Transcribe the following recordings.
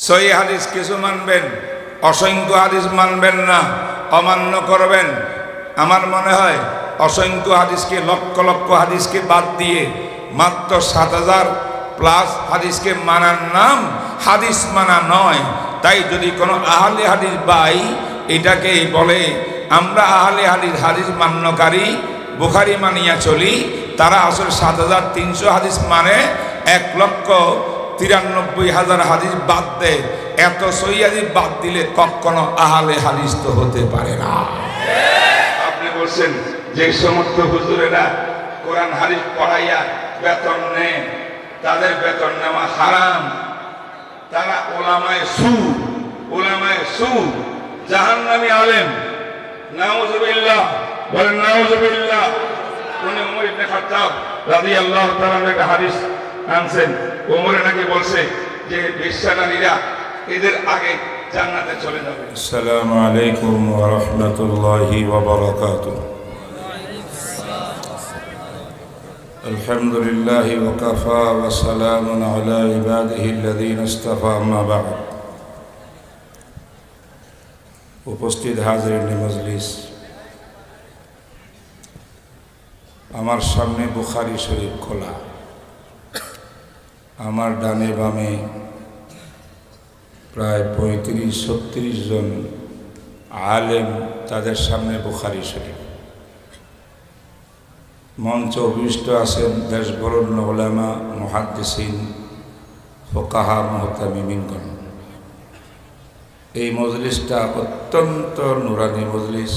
সহি হাদিস কিছু মানবেন, অসংখ্য হাদিস মানবেন না, অমান্য করবেন। আমার মনে হয় অসংখ্য হাদিসকে, লক্ষ লক্ষ হাদিসকে বাদ দিয়ে মাত্র ৭,০০০ প্লাস হাদিসকে মানার নাম হাদিস মানা নয়। তাই যদি কোনো আহলে হাদিস ভাই এটাকে বলে আমরা আহলে হাদিস, হাদিস মান্যকারী, বুখারী মানিয়া চলি, তারা আসলে ৭,৩০০ হাদিস মানে ১,৯৩,০০০ হাদিস বাদ দেয়। এত সহি হাদিস বাদ দিলে কখনো আহলে হাদিস তো হতে পারে না। আপনি বলছেন যে সমস্ত হুজুরেরা কোরআন হাদিস পড়াইয়া বেতন নেয়, তাদের বেতন নেওয়া হারাম, তারা ওলামায়ে সু, ওলামায়ে সু, জাহান্নামী আলেম। নাউযুবিল্লাহ, বলেন নাউযুবিল্লাহ। উনি ওমর ইবনে খাত্তাব রাদিয়াল্লাহু তাআলা একটা হাদিস আনছেন, ওমরে নাকি বলছে যে বেশ্যানারীরা এদের আগে জান্নাতে চলে যাবে। আসসালামু আলাইকুম ওয়া রাহমাতুল্লাহি ওয়া বারাকাতুহু। আলহামদুলিল্লাহি ওয়া কাফা ওয়া সালামুন আলা ইবাদিহিল্লাযীনা ইসতাফা, আম্মা বা'দ। উপস্থিত হাজিরিন মজলিস, আমার সামনে বুখারী শরীফ খোলা, আমার ডানে বামে প্রায় ৩৫-৩৬ জন আলেম, তাদের সামনে বুখারী শরীফ। মঞ্চ অভিষ্ট আছেন দেশবরণ্য উলামা, মুহাদ্দিসিন, ফুকাহা, মুহতামিমিনগণ। এই মজলিসটা অত্যন্ত নুরানি মজলিস।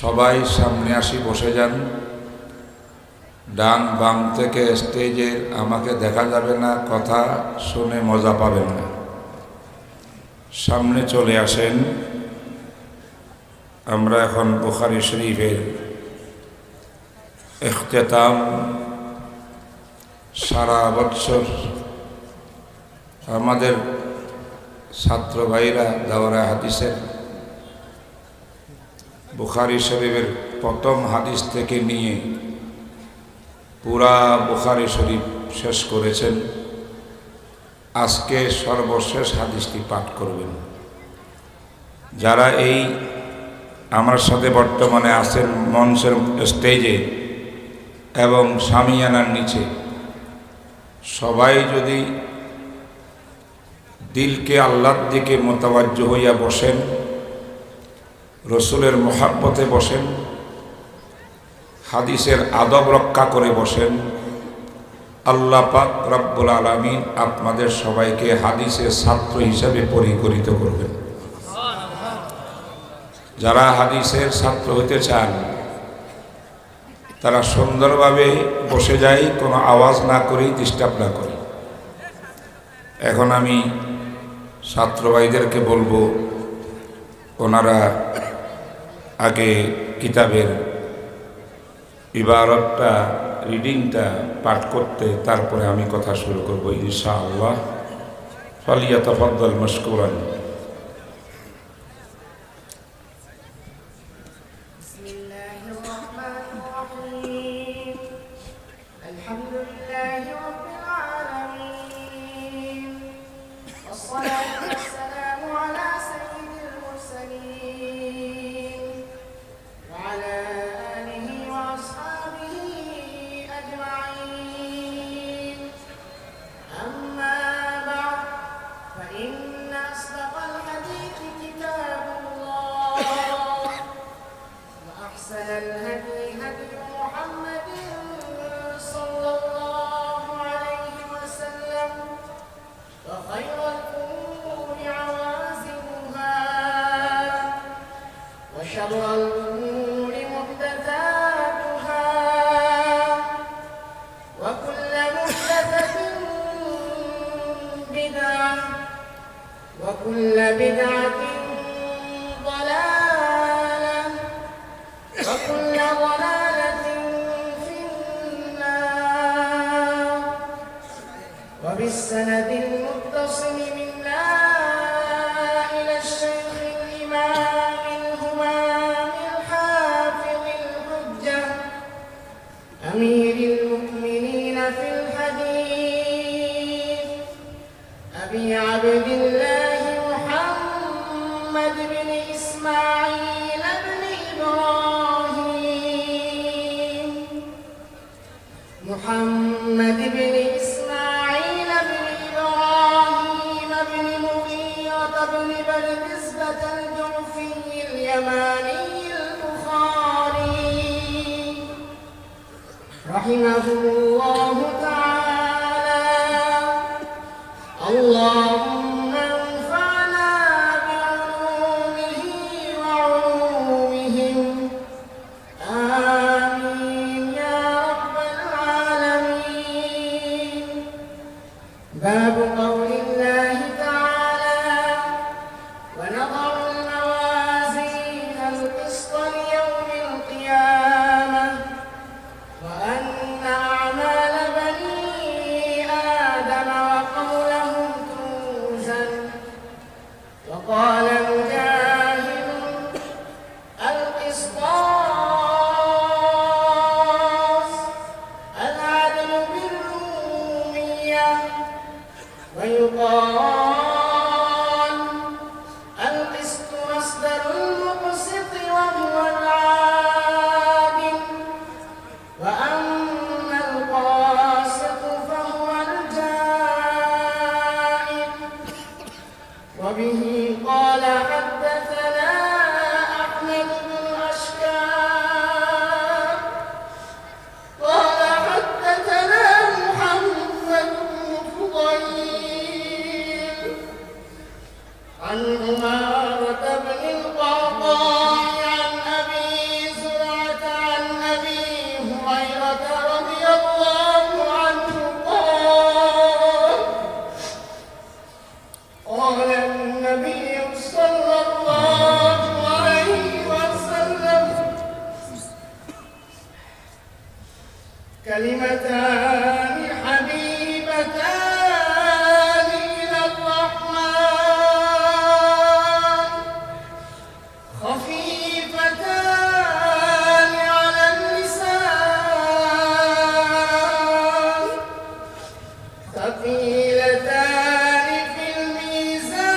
সবাই সামনে আসি, বসে যান। ডান বাম থেকে স্টেজের আমাকে দেখা যাবে না, কথা শুনে মজা পাবেন না। সামনে চলে আসেন। আমরা এখন বুখারী শরীফের ইখতিতাম, সারা বৎসর আমাদের ছাত্র ভাইরা দাওরা হাদিসের বুখারী শরীফের প্রথম হাদিস থেকে নিয়ে পুরা বুখারী শরীফ শেষ করেছেন। আজকে সর্বশেষ হাদিসটি পাঠ করবেন। যারা এই আমার সাথে বর্তমানে আছেন মঞ্চের স্টেজে এবং শামিয়ানার নিচে, সবাই যদি দিলকে আল্লাহর দিকে মোতাবাজ্জহ হইয়া বসেন, রসুলের মোহাব্বতে বসেন, হাদিসের আদব রক্ষা করে বসেন, আল্লাহ পাক রব্বুল আলামিন আপনাদের সবাইকে হাদিসের ছাত্র হিসাবে পরিগণিত করবেন। যারা হাদিসের ছাত্র হতে চান তারা সুন্দরভাবে বসে যায়, কোনো আওয়াজ না করেই, ডিস্টার্ব না করে। এখন আমি ছাত্র ভাইদেরকে বলবো ওনারা আগে কিতাবের ইবারতটা, রিডিংটা পাঠ করতে, তারপরে আমি কথা শুরু করব ইনশাআল্লাহ। ফালিয়াতাফাদ্দাল মাশকুরান। وكل بدعة ضلالة وكل ضلالة في النار. وبالسند المتصل منا إلى الشيخ الإمام الهمام الحافظ الحجة أمير المؤمنين في الحديث أبي عبد الله محمد بن إسماعيل بن إبراهيم محمد بن إسماعيل بن إبراهيم بن مغيرة بن بردزبة الجعفي اليماني البخاري رحمه الله تعالى. اللهم انفعنا بعلومه وعلومهم آمين يا رب العالمين. باب قول الله تعالى ونضع الموازين القسط ليوم القيامة وأن أعمال بني آدم وقولهم توزن. وقال مجاهد القسطاس العدل بالرومية. ويقال القسط مصدر المقسط وهو العادل وأما القاسط فهو الجائر. وبه قال حدثنا أحمد بن أشكاب قال حدثنا محمد بن فضيل عن عمارة بن القعقاع عن أبي زرعة عن أبي هريرة رضي الله عنه قال النبي صلى الله عليه وسلم كلمتان حبيبتان إلى الرحمن خفيفتان على اللسان ثقيلتان في الميزان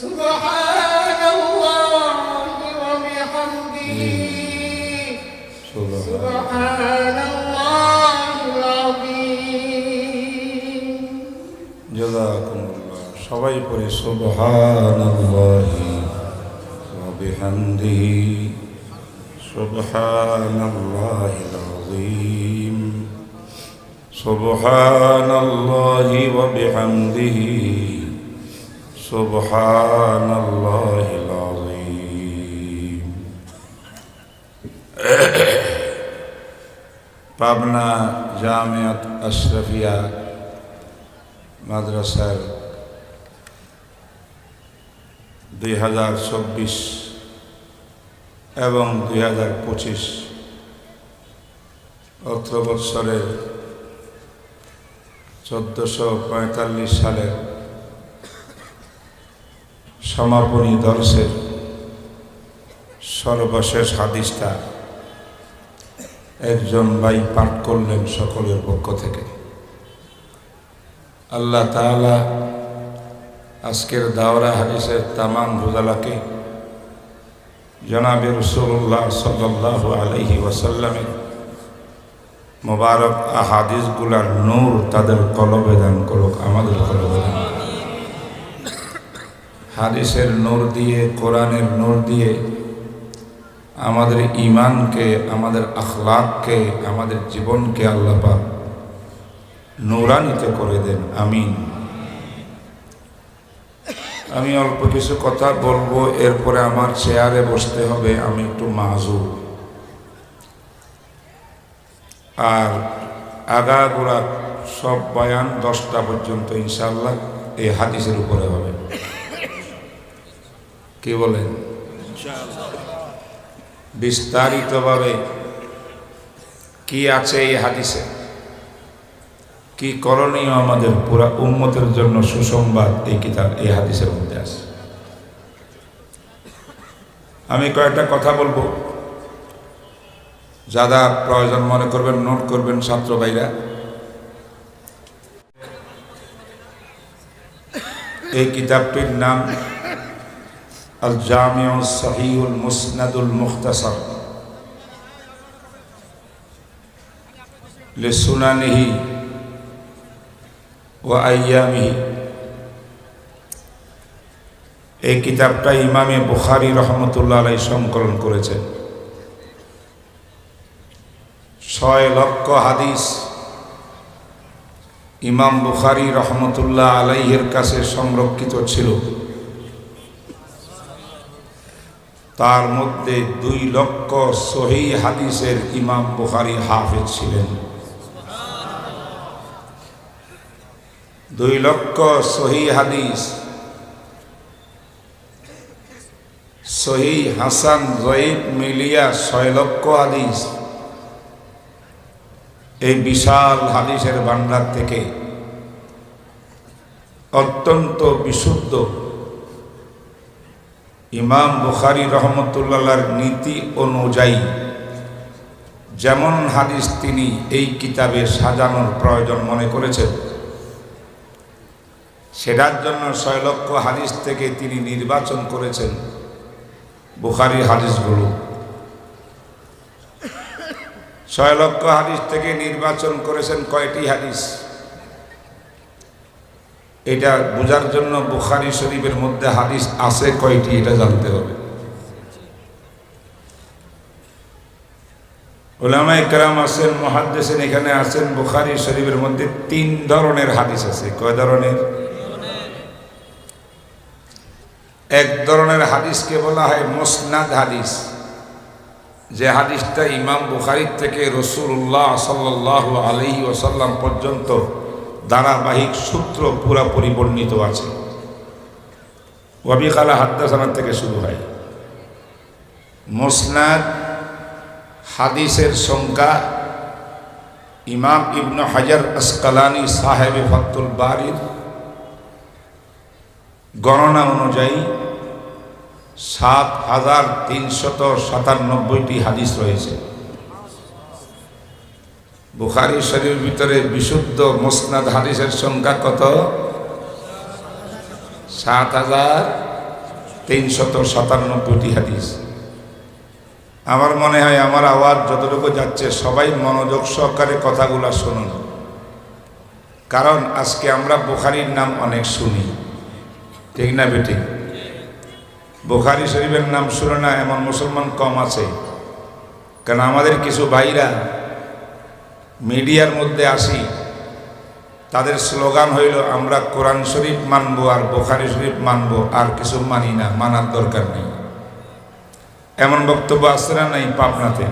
سبحان الله وبحمده سبحان الله العظيم. জাযাকুমুল্লাহ। সবাই পড়ে সুবহানাল্লাহি ওয়া বিহামদিহি সুবহানাল্লাহিল আযীম সুবহানাল্লাহি ওয়া বিহামদিহি সুবহানাল্লাহিল আযীম। পাবনা জামিয়াত আশরাফিয়া মাদ্রাসার 2024 এবং 2025 অত্র বৎসরের 1445 সালের সমাপনী দর্শের সর্বশেষ হাদিসটা একজন ভাই পাঠ করলেন সকলের পক্ষ থেকে। আল্লাহ তাআলা আজকের দাওরা হাদিসের তামাম রোজালাকে জনাবে রাসূলুল্লাহ সাল্লাল্লাহু আলাইহি ওয়াসাল্লামের মোবারক আহাদিসগুলার নূর তাদের কলবে দান করুক, আমাদের কলবে দান করুক। হাদিসের নূর দিয়ে, কোরআনের নূর দিয়ে আমাদের ঈমানকে, আমাদের আখলাককে, আমাদের জীবনকে আল্লাহ পাক নূরান্বিত করে দেন, আমিন। আমি অল্প কিছু কথা বলবো, এরপরে আমার চেয়ারে বসতে হবে, আমি একটু মাযুর। আর আগাগোড়া সব বয়ান 10টা পর্যন্ত ইনশাআল্লাহ এই হাদিসের উপরে হবে। কি বলেন? বিস্তারিতভাবে কি আছে এই হাদিসে, কি করণীয় আমাদের পুরা উম্মতের জন্য সুসংবাদ এই কিতাব, এই হাদিসের মধ্যে আছে। আমি কয়েকটা কথা বলবো। যারা প্রয়োজন মনে করবেন নোট করবেন ছাত্র ভাইরা। এই কিতাবটির নাম আল জামিউ সহিহুল মুসনাদুল মুখতাসার লিসুনানিহি ওয়া আইয়ামিহি। এই কিতাবটা ইমামে বুখারী রহমতুল্লাহ আলাইহি সংকলন করেছেন। 6 লক্ষ হাদিস ইমাম বুখারী রহমতুল্লাহ আলাইহির কাছে সংরক্ষিত ছিল। তার মধ্যে 2 লক্ষ সহিহ হাদিসের ইমাম বুখারী হাফেজ ছিলেন। 2 লক্ষ সহিহ হাদিস, সহিহ হাসান জয়ীফ মিলিয়া 6 লক্ষ হাদিস। এই বিশাল হাদিসের ভান্ডার থেকে অত্যন্ত বিশুদ্ধ ইমাম বুখারী রহমতুল্লাহর নীতি অনুযায়ী যেমন হাদিস তিনি এই কিতাবে সাজানোর প্রয়োজন মনে করেছেন, সেটার জন্য 6 লক্ষ হাদিস থেকে তিনি নির্বাচন করেছেন বুখারীর হাদিসগুলো। 6 লক্ষ হাদিস থেকে নির্বাচন করেছেন কয়টি হাদিস? এটা বোঝার জন্য বুখারী শরীফের মধ্যে হাদিস আছে কয়টি এটা জানতে হবে। উলামায়ে কেরাম আছেন, মুহাদ্দিসিন এখানে আছেন। বুখারী শরীফের মধ্যে 3 ধরনের হাদিস আছে। কয় ধরনের? এক ধরনের হাদিসকে বলা হয় মুসনাদ হাদিস, যে হাদিসটা ইমাম বুখারী থেকে রাসূলুল্লাহ সাল্লাল্লাহু আলাইহি ওয়াসাল্লাম পর্যন্ত ধারাবাহিক সূত্র পুরাপুরি বর্ণিত আছে। ওয়াবি কালা হাদ্দাসানা থেকে শুরু হয়। মুসনাদ হাদিসের সংখ্যা ইমাম ইবনে হাজার আসকালানি সাহেবে ফাতুল বারির গণনা অনুযায়ী 7397টি হাদিস রয়েছে। বুখারী শরীফের ভিতরে বিশুদ্ধ মুসনাদ হাদিসের সংখ্যা কত? 7397টি হাদিস। আমার মনে হয় আমার আওয়াজ যতটুকু যাচ্ছে সবাই মনোযোগ সহকারে কথাগুলো শুনুন, কারণ আজকে আমরা বুখারীর নাম অনেক শুনি, ঠিক না বেটি? বুখারী শরীফের নাম শুনে না এমন মুসলমান কম আছে। কারণ আমাদের কিছু ভাইরা মিডিয়ার মধ্যে আসি, তাদের স্লোগান হইল আমরা কোরআন শরীফ মানবো আর বুখারী শরীফ মানবো, আর কিছু মানি না, মানার দরকার নেই। এমন বক্তব্য আছে না নাই পাবনাতে?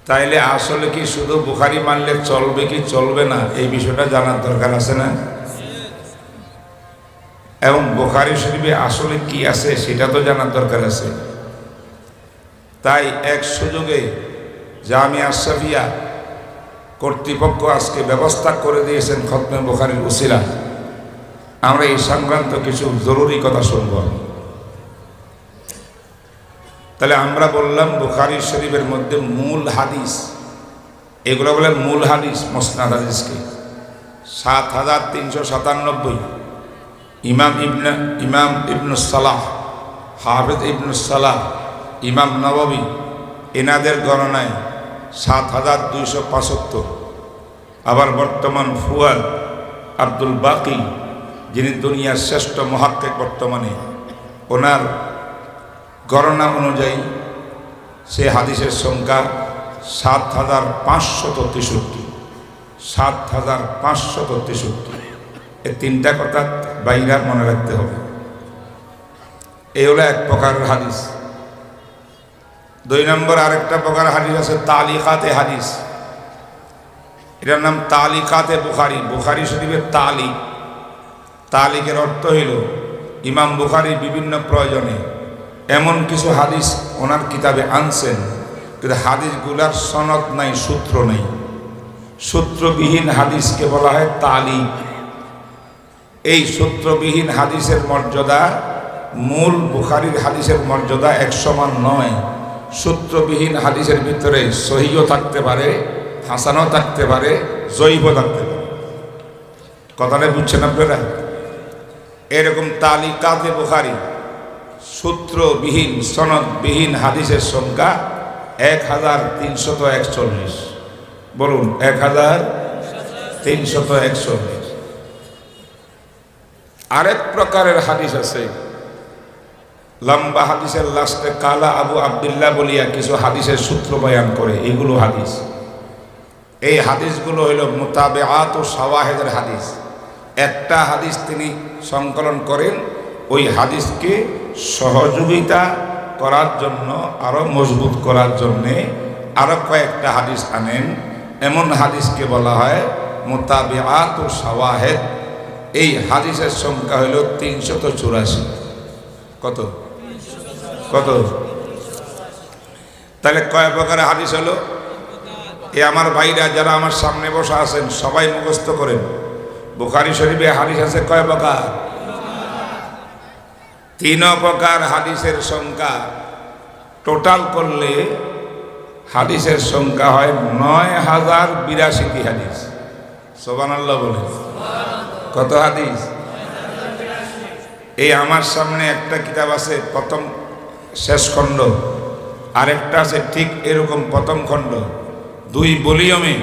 তাইলে আসলে কি শুধু বুখারী মানলে চলবে কি চলবে না এই বিষয়টা জানার দরকার আছে না? এবং বুখারী শরীফে আসলে কি আছে সেটা তো জানার দরকার আছে। তাই এক সুযোগে জামিয়া আশরাফিয়া কর্তৃপক্ষ আজকে ব্যবস্থা করে দিয়েছেন খতমে বুখারীর উসিলা। আমরা এই সংক্রান্ত কিছু জরুরি কথা শুনব। তাহলে আমরা বললাম বুখারী শরীফের মধ্যে মূল হাদিস, এগুলো বলে মূল হাদিস, মুসনাদ হাদিসকে 7397। ইমাম ইবনে সালাহ, হাফেজ ইবনে সালাহ, ইমাম নববী এনাদের গণনায় 7275। আবার বর্তমান ফুয়াদ আব্দুল বাকি, যিনি দুনিয়ার শ্রেষ্ঠ মুহাক্কিক বর্তমানে, ওনার গণনা অনুযায়ী সে হাদিসের সংখ্যা 7563। 7563। এই 3টা কথা বাইরা মনে রাখতে হবে। এই হলো এক প্রকার হাদিস। 2 নম্বর আরেকটা প্রকার হাদিস আছে তালিকাতে হাদিস। এটার নাম তালিকাতে বুখারী। বুখারী শরীফের তালিকের অর্থ হইল ইমাম বুখারী বিভিন্ন প্রয়োজনে এমন কিছু হাদিস ওনার কিতাবে আনছেন, কিন্তু হাদিসগুলার সনদ নাই, সূত্র নেই। সূত্রবিহীন হাদিসকে বলা হয় তালিক। এই সূত্রবিহীন হাদিসের মর্যাদা মূল বুখারীর হাদিসের মর্যাদা এক সমান নয়। সূত্রবিহীন হাদিসের ভিতরে সহিও থাকতে পারে, হাসানও থাকতে পারে, জয়ীফও থাকতে পারে। কথাটা বুঝছেন আপনারা? এরকম তালিকাতে বুখারী সূত্রবিহীন সনদবিহীন হাদিসের সংখ্যা 1341। বলুন 1341। আরেক প্রকারের হাদিস আছে, লম্বা হাদিসের লাস্টে কালা আবু আব্দুল্লাহ বলিয়া কিছু হাদিসের সূত্র বয়ান করে, এগুলো হাদিস। এই হাদিসগুলো হইল মুতাবেআত ও শাওয়াহিদের হাদিস। একটা হাদিস তিনি সংকলন করেন, ওই হাদিসকে সহযোগিতা করার জন্য, আরো মজবুত করার জন্যে আরো কয়েকটা হাদিস আনেন। এমন হাদিসকে বলা হয় মুতাবেআত ও শাওয়াহিদ। এই হাদিসের সংখ্যা হইল 384। কত কত? তাহলে কয় প্রকারের হাদিস হলো? এ আমার ভাইরা যারা আমার সামনে বসা আছেন সবাই মুখস্থ করেন। বুখারী শরীফে হাদিস আছে কয় প্রকার? 3 প্রকার হাদিসের সংখ্যা টোটাল করলে হাদিসের সংখ্যা হয় 9082টি হাদিস। সুবহানাল্লাহ বলে। কত হাদিস? এই আমার সামনে একটা কিতাব আছে প্রথম শেষ খণ্ড, আরেকটা আছে ঠিক এরকম প্রথম খণ্ড, 2 ভলিউমে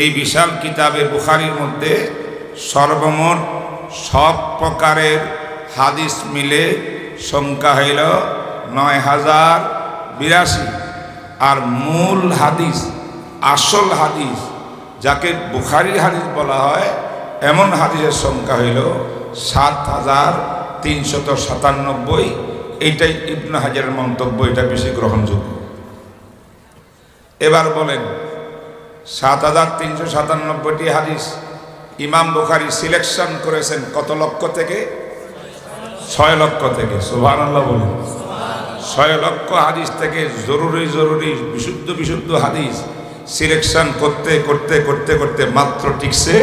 এই বিশাল কিতাবে বুখারীর মধ্যে সর্বমোট সব প্রকারের হাদিস মিলে সংখ্যা হইল 9082। আর মূল হাদিস, আসল হাদিস যাকে বুখারী হাদিস বলা হয়, এমন হাদিসের সংখ্যা হইল 7397। এইটাই ইবনে হাজারের মন্তব্য, এটা বেশি গ্রহণযোগ্য। এবার বলেন 7397টি হাদিস ইমাম বুখারী সিলেকশন করেছেন কত লক্ষ থেকে? 6 লক্ষ থেকে। সুবহানাল্লাহ বলেন। 6 লক্ষ হাদিস থেকে জরুরি জরুরি বিশুদ্ধ বিশুদ্ধ হাদিস সিলেকশন করতে করতে করতে করতে মাত্র টিকছে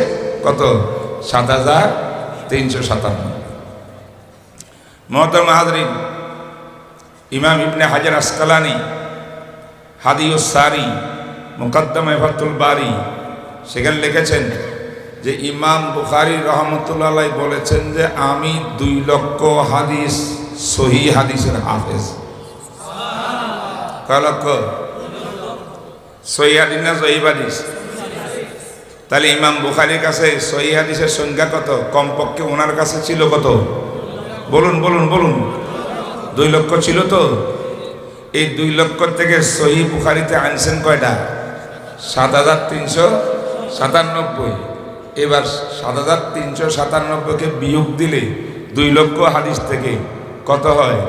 কত? 7357। মুহতারাম হাজরিন, ইমাম ইবনে হাজার আসকালানি হাদিউস সারি মুকদ্দমা ফাতুল বারি সেখানে লিখেছেন যে ইমাম বুখারী রহমতুল্লাহ আলাইহি বলেছেন যে আমি 2 লক্ষ হাদিস সহিহ হাদিসের হাফেজ। কয় লক্ষ? সহিহ হাদিস না জয়ীফ হাদিস? তাহলে ইমাম বুখারীর কাছে সহিহ হাদিসের সংখ্যা কত? কমপক্ষে ওনার কাছে ছিল কত? বলুন বলুন বলুন। 2 লক্ষ ছিল তো? এই 2 লক্ষ থেকে সহিহ বুখারীতে আনছেন কয়টা? 7397। এবার 7397কে বিয়োগ দিলে 2 লক্ষ হাদিস থেকে কত হয়?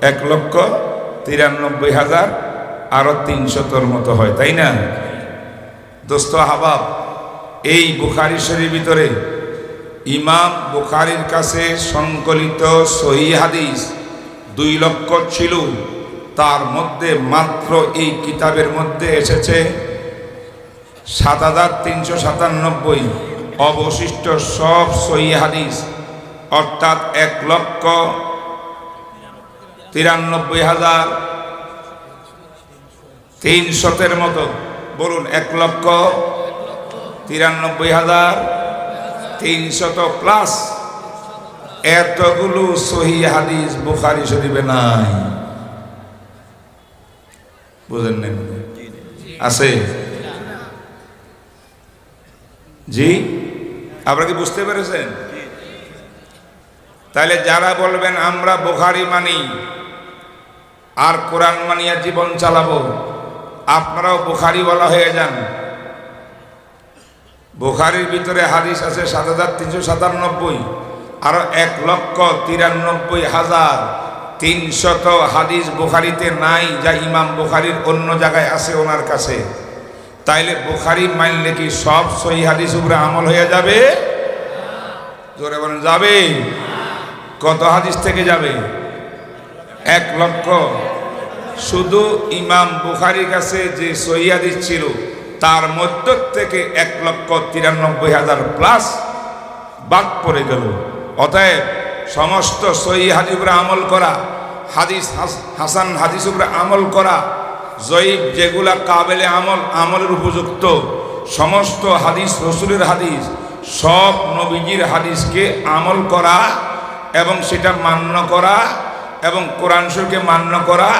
1,93,000 আরো 300 মতো হয়, তাই না? দোস্ত হাবাব, এই বুখারী শরীফের ভিতরে ইমাম বুখারীর কাছে সংকলিত সহিহ হাদিস 2 লক্ষ ছিল, তার মধ্যে মাত্র এই কিতাবের মধ্যে এসেছে 7397। অবশিষ্ট সব সহিহ হাদিস অর্থাৎ 1,93,300 মতো। বলুন 1,93,300 প্লাস এতগুলো সহিহ হাদিস বুখারী শরীফে নাই। বুঝেন না? আছে? জি, আপনারা কি বুঝতে পেরেছেন? তাহলে যারা বলবেন আমরা বুখারী মানি আর কোরআন মানিয়া জীবন চালাবো, আপনারাও বুখারী বলা হয়ে যান। বুখারীর ভিতরে হাদিস আছে 7397, আরো 1,93,300 হাদিস বুখারীতে নাই, যা ইমাম বুখারীর অন্য জায়গায় আছে ওনার কাছে। তাইলে বুখারী মানলে কি সব সহিহ হাদিস উপরে আমল হয়ে যাবে? জোরে বলেন, যাবে? কত হাদিস থেকে যাবে? 1 লক্ষ। শুধু ইমাম বুখারীর কাছে যে সহিহ হাদিস ছিল তার মধ্য থেকে 1,93,000 প্লাস বাদ পড়ে গেল। অতএব সমস্ত সহিহ হাদিস উপরে আমল করা, হাদিস হাসান হাদিস উপরে আমল করা জয়ীফ যেগুলা কাবেলে আমলের উপযুক্ত সমস্ত হাদিস, রসুলের হাদিস, সব নবীজির হাদিসকে আমল করা এবং সেটা মান্য করা এবং কোরআন শরীফকে মান্য করা,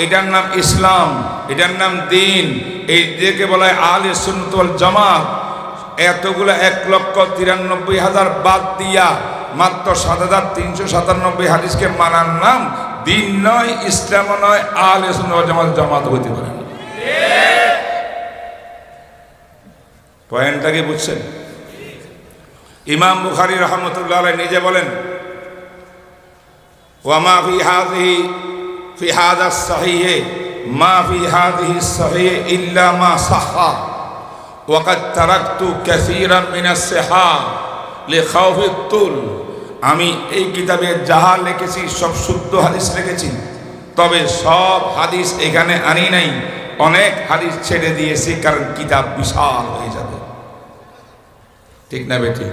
এটার নাম ইসলাম, এটার নাম দ্বীন। এই দিকে বলা হয় আহলে সুন্নাত ওয়াল জামাত। এতগুলো 1,93,000 বাদ দিয়া মাত্র 7,397 হাদিসকে মানার নাম দ্বীন নয়, ইসলাম নয়, আহলে সুন্নাত ওয়াল জামাত হইতে পারে না। পয়েন্টটা কি বুঝছেন? ইমাম বুখারী রাহমাতুল্লাহ আলাইহি নিজে বলেন, ওয়ামা ফি হাযা সহিহ মা ফি হাযিহি সহিহ ইল্লা মা সাহহা ওয়া কাদ তারাকতু কাসীরান মিনাস সিহা লিখাউফি তুল। আমি এই কিতাবে যাহা লিখেছি সব শুদ্ধ হাদিস লিখেছি, তবে সব হাদিস এখানে আনি নাই, অনেক হাদিস ছেড়ে দিয়েছি, কারণ কিতাব বিশাল হয়ে যাবে। ঠিক না বেটি?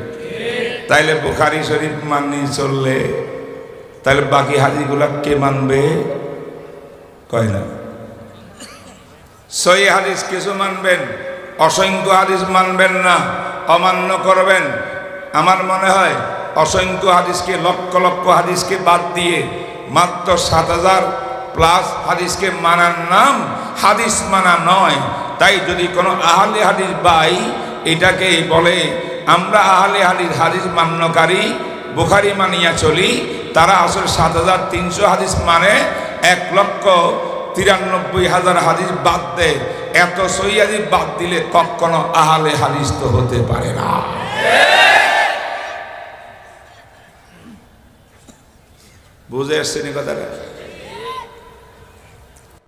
তাইলে বুখারী শরীফ মানি চললে তাহলে বাকি হাদিসগুলা কে মানবে? কয় না। সহিহ হাদিস কিছু মানবেন, অসংখ্য হাদিস মানবেন না, অমান্য করবেন। আমার মনে হয় অসংখ্য হাদিসকে, লক্ষ লক্ষ হাদিসকে বাদ দিয়ে মাত্র 7,000+ হাদিসকে মানার নাম হাদিস মানা নয়। তাই যদি কোনো আহলে হাদিস ভাই এটাকে বলে আমরা আহলে হাদিস মান্যকারী, বুখারী মানিয়া চলি, তারা আসলে 7,300 হাদিস মানে 1,93,000 হাদিস বাদ দেয়। এত সহিহ হাদিস বাদ দিলে কখনো আহলে হাদিস তো হতে পারে না। বুঝে আসছেন কথাটা?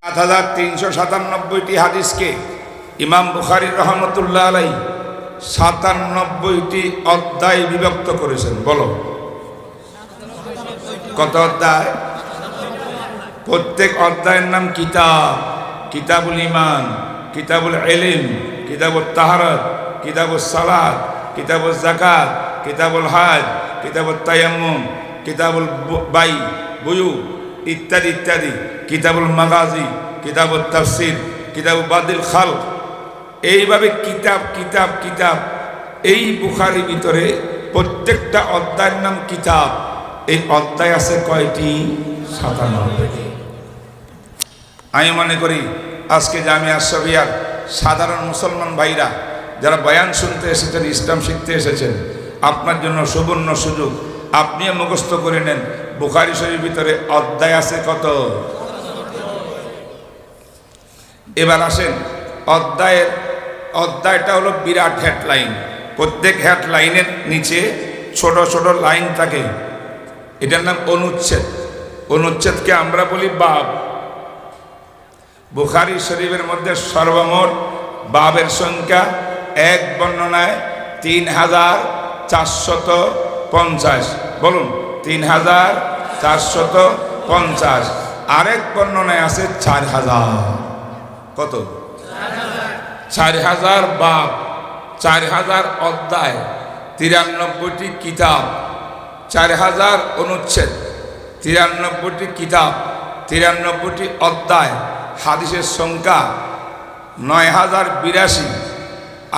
7,397টি হাদিসকে ইমাম বুখারী রাহমাতুল্লাহ আলাইহি 97টি অধ্যায় বিভক্ত করেছেন। বলো কত অধ্যায়? প্রত্যেক অধ্যায়ের নাম কিতাব। কিতাবুল ঈমান, কিতাবুল ইলম, কিতাবুল তাহারাত, কিতাবুল সালাত, কিতাবুল যাকাত, কিতাবুল হজ, কিতাবুল তায়াম্মুম, কিতাবুল বুয়ু ইত্যাদি ইত্যাদি, কিতাবুল মাগাজি, কিতাবুল তাফসির, কিতাবুল বাদিল খালক। এইভাবে কিতাব কিতাব কিতাব। এই বুখারীর ভিতরে প্রত্যেকটা অধ্যায়ের নাম কিতাব। এই অধ্যায় আছে কয়টি? 97টি। আমি মনে করি আজকে জামিয়া আশরাফিয়ার সাধারণ মুসলমান ভাইরা যারা বয়ান শুনতে এসেছেন, ইসলাম শিখতে এসেছেন, আপনার জন্য সুবর্ণ সুযোগ। আপনিও মুখস্থ করে নেন বুখারী শরীফের ভিতরে অধ্যায় আছে কত। এবার আসেন অধ্যায়টা হলো বিরাট হেডলাইন। প্রত্যেক হেডলাইনের নিচে ছোট ছোট লাইন থাকে, এটার নাম অনুচ্ছেদ। অনুচ্ছেদকে আমরা বলি বাব। বুখারী শরীফের মধ্যে সর্বমোট বাবের সংখ্যা এক বর্ণনায় 3,450। বলুন 3,450। আরেক বর্ণনায় আছে 4,000। কত? 4,000 বাব, 4,000 অধ্যায়, 93টি কিতাব, 4,000 অনুচ্ছেদ, 93টি কিতাব, 93টি অধ্যায়। হাদিসের সংখ্যা 9,082।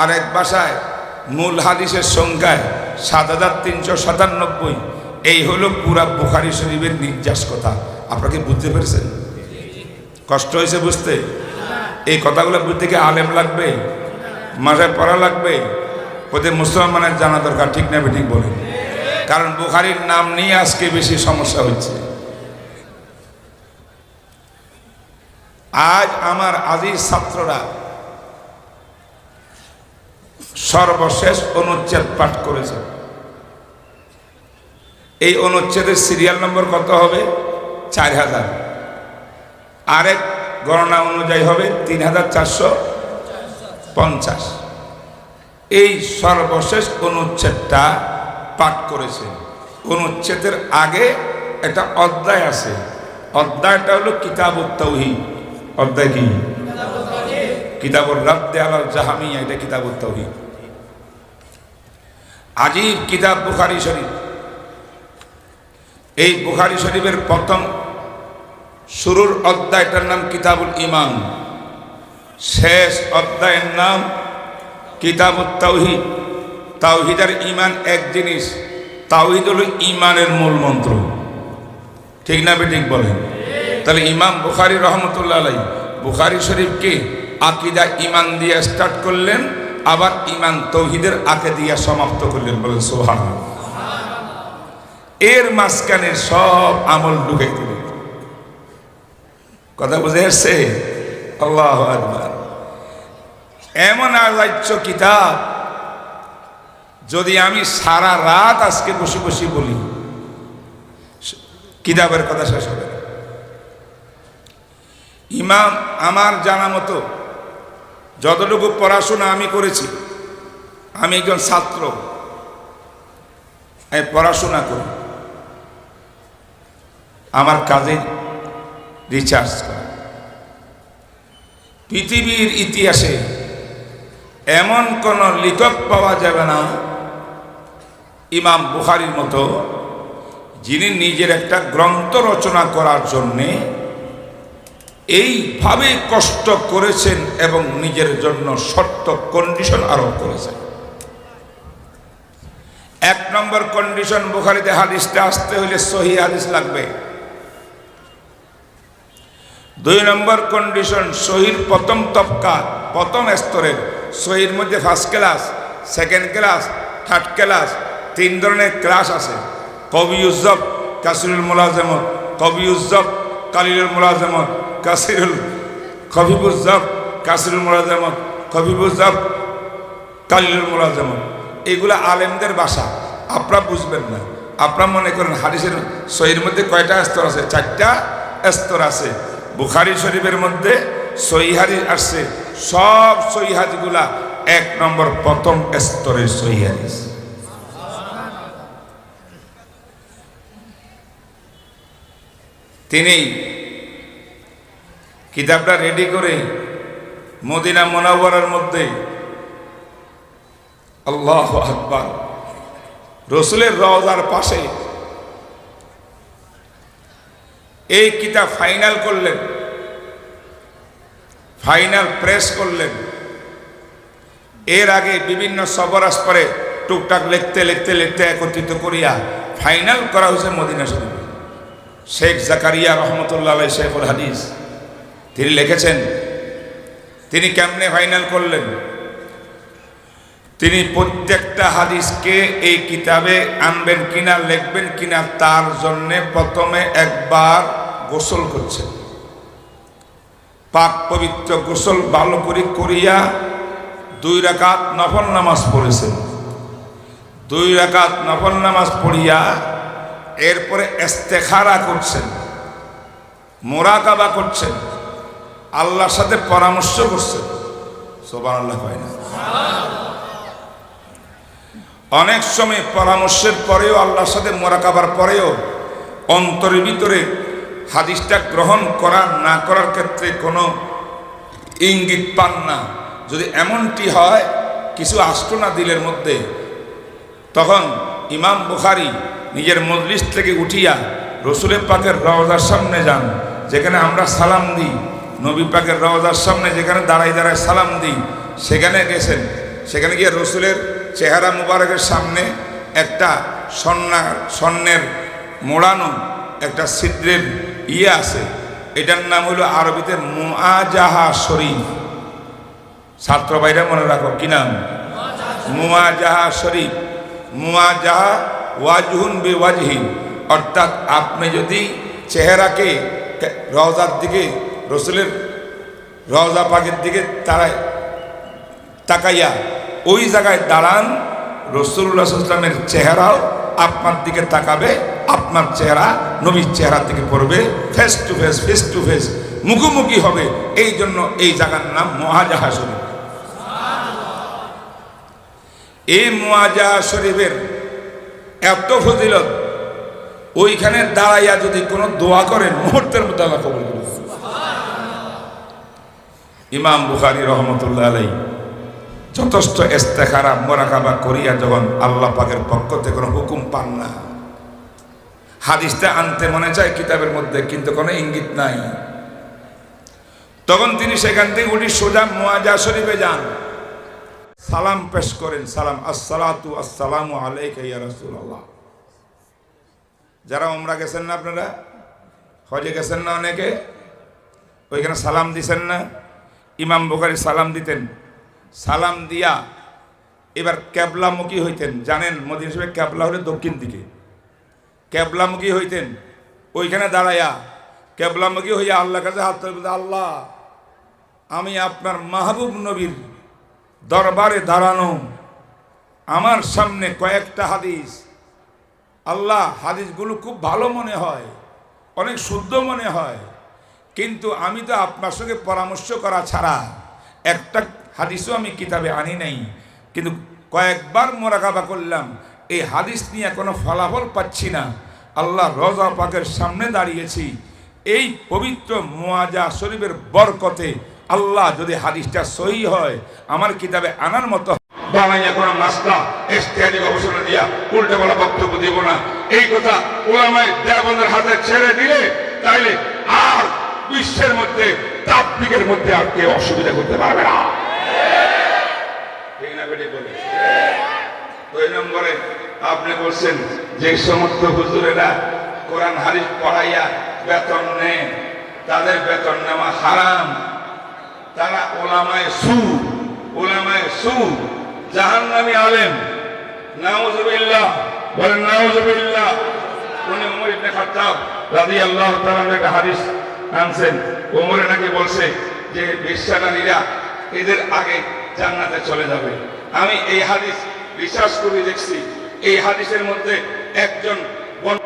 আরেক ভাষায় মূল হাদিসের সংখ্যায় 7,397। এই হলো পুরা বুখারী শরীফের নির্যাস কথা। আপনাকে বুঝতে পেরেছেন? কষ্ট হয়েছে বুঝতে? এই কথাগুলো বুঝতে কি আলেম লাগবে? মাসায় পড়া লাগবে? প্রত্যেক মুসলমানের জানা দরকার। ঠিক না ঠিক বলেন? কারণ বুখারীর নাম নিয়ে আজকে বেশি সমস্যা হচ্ছে। আজ আমার আজিজ ছাত্ররা সর্বশেষ অনুচ্ছেদ পাঠ করেছে। এই অনুচ্ছেদের সিরিয়াল নম্বর কত হবে? 4,000। আরেক গণনা অনুযায়ী হবে 3,450। এই সর্বশেষ অনুচ্ছেদটা পাঠ করেছে। অনুচ্ছেদের আগে একটা অধ্যায় আছে। অধ্যায়টা হলো কিতাবুত তাওহীদ। অধ্যায় কি? কিতাবুর রাদ্দ আলাল জাহমিয়া। এটা কিতাবুত তাওহীদ। আজীব কিতাব বুখারী শরীফ। এই বুখারী শরীফের প্রথম শুরুর অধ্যায়টার নাম কিতাবুল ঈমান। শেষ অধ্যায়ের নাম কিতাবুত তাওহীদ। তাওহীদ আর ঈমান এক জিনিস। তাওহীদ হলো ঈমানের মূল মন্ত্র, ঠিক না বেঠিক বলেন? তাহলে ইমাম বুখারী রহমতুল্লাহ আলাইহি বুখারী শরীফকে আকীদা ঈমান দিয়ে স্টার্ট করলেন, আবার ঈমান তাওহীদের আকে দিয়ে সমাপ্ত করলেন। বলেন সুবহানাল্লাহ। এর মাঝখানে সব আমল ঢুকে দিলেন। কথা বুঝে আসছে? আল্লাহু আকবার। এমন আলোচ্য কিতাব, যদি আমি সারা রাত আজকে বসে বসে বলি কিতাবের কথা শেষ হবে না। ইমাম আমার জানা মতো যতটুকু পড়াশোনা আমি করেছি, আমি একজন ছাত্র, আমি পড়াশোনা করি, আমার কাজে রিসার্চ করা। পৃথিবীর ইতিহাসে এমন কোন লেখক পাওয়া যাবে না ইমাম বুখারীর মতো, যিনি নিজের একটা গ্রন্থ রচনা করার জন্যে এইভাবে কষ্ট করেছেন এবং নিজের জন্য শর্ত কন্ডিশন আরোপ করেছেন। এক নম্বর কন্ডিশন, বুখারীতে হাদিসটা আসতে হলে সহিহ হাদিস লাগবে। দুই নম্বর কন্ডিশন, সহির প্রথম তবকা, প্রথম স্তরের। সহির মধ্যে first class, second class, third class, 3 ধরনের ক্লাস আছে। কবিউজ্জব, কাসিরুল মুলাজামত, কবিউজ্জব, কালিলুল মুলাজামত, কাসিরুল খফিফুজ্জব, কাসিরুল মুলাজামত, খফিফুজ্জব, কালিলুল মুলাজামত। এগুলা আলেমদের ভাষা, আপনারা বুঝবেন না। আপনারা মনে করেন হাদিসের সহির মধ্যে কয়টা স্তর আছে? 4টা স্তর আছে। বুখারী শরীফের মধ্যে সহিহ হাদিস আসছে, সব সহিহ হাদিসগুলা 1 নম্বর প্রথম স্তরের সহিহ হাদিস। তিনি কিতাবটা রেডি করে মদিনা মুনাওয়ারার মধ্যে, আল্লাহু আকবার, রসুলের রওজার পাশে এই কিতাব ফাইনাল করলেন, ফাইনাল প্রেস করলেন। এর আগে বিভিন্ন সবর আসপারে টুকটাক লিখতে লিখতে লিখতে একত্রিত করিয়া ফাইনাল করা হয়েছে মদিনা শরীফ। শেখ জাকারিয়া রহমতুল্লাহ আলাইহি শেখুল হাদিস, তিনি লিখেছেন, তিনি কেমনে ফাইনাল করলেন? তিনি প্রত্যেকটা হাদিসকে এই কিতাবে আনবেন কিনা, লিখবেন কিনা, তার জন্যে প্রথমে একবার গোসল করছেন। পাক পবিত্র গোসল ভালো করে করিয়া 2 রাকাত নফল নামাজ পড়েছেন। 2 রাকাত নফল নামাজ পড়িয়া এরপরে ইস্তেখারা করছেন, মুরাকাবা করছেন, আল্লাহর সাথে পরামর্শ করছেন। সুবহানাল্লাহ কয় না? অনেক সময় পরামর্শের পরেও, আল্লাহর সাথে মুরাকাবার পরেও অন্তরের ভিতরে হাদিসটা গ্রহণ করা না করার ক্ষেত্রে কোনো ইঙ্গিত পান না। যদি এমনটি হয় কিছু আসতো না দিলের মধ্যে, তখন ইমাম বুখারী নিজের মজলিস থেকে উঠিয়া রসুলের পাকের রওজার সামনে যান, যেখানে আমরা সালাম দিই। নবী পাকের রওজার সামনে যেখানে দাঁড়ায় দাঁড়ায় সালাম দিই, সেখানে গেছেন। সেখানে গিয়ে রসুলের চেহারা মুবারকের সামনে একটা স্বর্ণের মোড়ানো একটা ছিদ্রের আছে, এটার নাম হলো আরবিতে মুআজাহা শরীফ। ছাত্র ভাইরা মনে রাখো, কি নাম? মুআজাহা শরীফ। মুআজাহা ওয়াজহুন বিওয়াজহিন, অর্থাৎ আপনি যদি চেহারাকে রওজার দিকে, রসুলের রওজা পাকের দিকে তাকাইয়া ওই জায়গায় দাঁড়ান, রাসূলুল্লাহ সাল্লাল্লাহু আলাইহি ওয়াসাল্লামের চেহারাও আপনার দিকে তাকাবে, আপনার চেহারা নবীর চেহারা থেকে পড়বে, face to face, face to face, মুখোমুখি হবে। এই জন্য এই জায়গার নাম মুআজাহা শরীফ। এই মুআজাহা শরীফের এত ফজিলত, ওইখানে দাঁড়াইয়া যদি কোনো দোয়া করেন মুহূর্তের মধ্যে আল্লাহ কবুল করবে। ইমাম বুখারী রহমতুল্লাহ আলাইহি যথেষ্ট ইস্তেখারা মুরাকাবা করিয়া যখন আল্লাহ পাকের পক্ষ থেকে কোনো হুকুম পান না, হাদিসটা আনতে মনে চায় কিতাবের মধ্যে, কিন্তু কোনো ইঙ্গিত নাই, তখন তিনি সেখান থেকে উঠি সোজা মুয়াজা শরীফে যান, সালাম পেশ করেন, সালাম আসসালাতু আসসালামু আলাইকা ইয়া রাসূলুল্লাহ। যারা উমরা গেছেন না, আপনারা হজে গেছেন না, অনেকে ওইখানে সালাম দিছেন না? ইমাম বুখারী সালাম দিতেন, সালাম দিয়া এবার ক্যাবলামুখী হইতেন। জানেন মদিনা শরীফে ক্যাবলা হলে দক্ষিণ দিকে, ক্যাবলামুখী হইতেন। ওইখানে দাঁড়াইয়া ক্যাবলামুখী হইয়া আল্লাহর কাছে হাত তুলে বলতেন, আল্লাহ আমি আপনার মাহবুব নবীর দরবারে দাঁড়ানো, আমার সামনে কয়েকটা হাদিস, আল্লাহ হাদিসগুলো খুব ভালো মনে হয়, অনেক শুদ্ধ মনে হয়, কিন্তু আমি তো আপনার সঙ্গে পরামর্শ করা ছাড়া একটা হাদিসও আমি কিতাবে আনি নাই, কিন্তু কয়েকবার মোরাকাবা করলাম, এই হাদিস নিয়ে কোনো ফলাফল পাচ্ছি না। আল্লাহ রওজা পাকের সামনে দাঁড়িয়েছি, এই পবিত্র মুয়াজা শরীফের বরকতে আল্লাহ যদি হাদিসটা সহি হয় আমার কিতাবে আনার মতো বাংলায় কোনো মাসলা ইজতিহাদি গবেষণা দিয়া উল্টো বলা বক্তব্য দিব না। এই কথা ওলামায়ে দেওবন্দের হাতে ছেড়ে দিলে তাইলে আর বিশ্বের মধ্যে তাবলীগের মধ্যে আর কেউ অসুবিধা করতে পারবে না। ঠিক না বেটি বলে? 2 নম্বরে আপনি বলছেন যে সমস্ত হুজুরেরা কোরআন হাদিস পড়াইয়া বেতন নেন, তাদের বেতন নেওয়া হারাম, তারা ওলামায়ে সু, ওলামায়ে সু, জাহান্নামী আলেম। নাউযুবিল্লাহ, বলেন নাউযুবিল্লাহ। উনি ওমর ইবনে খাত্তাব রাদিয়াল্লাহু তাআলা একটা হাদিস আনছেন, ওমরে নাকি বলছে যে বেশ্যানারীরা এদের আগে জান্নাতে চলে যাবে। আমি এই হাদিস রিসার্চ করে দেখছি, এই হাদিসের মধ্যে একজন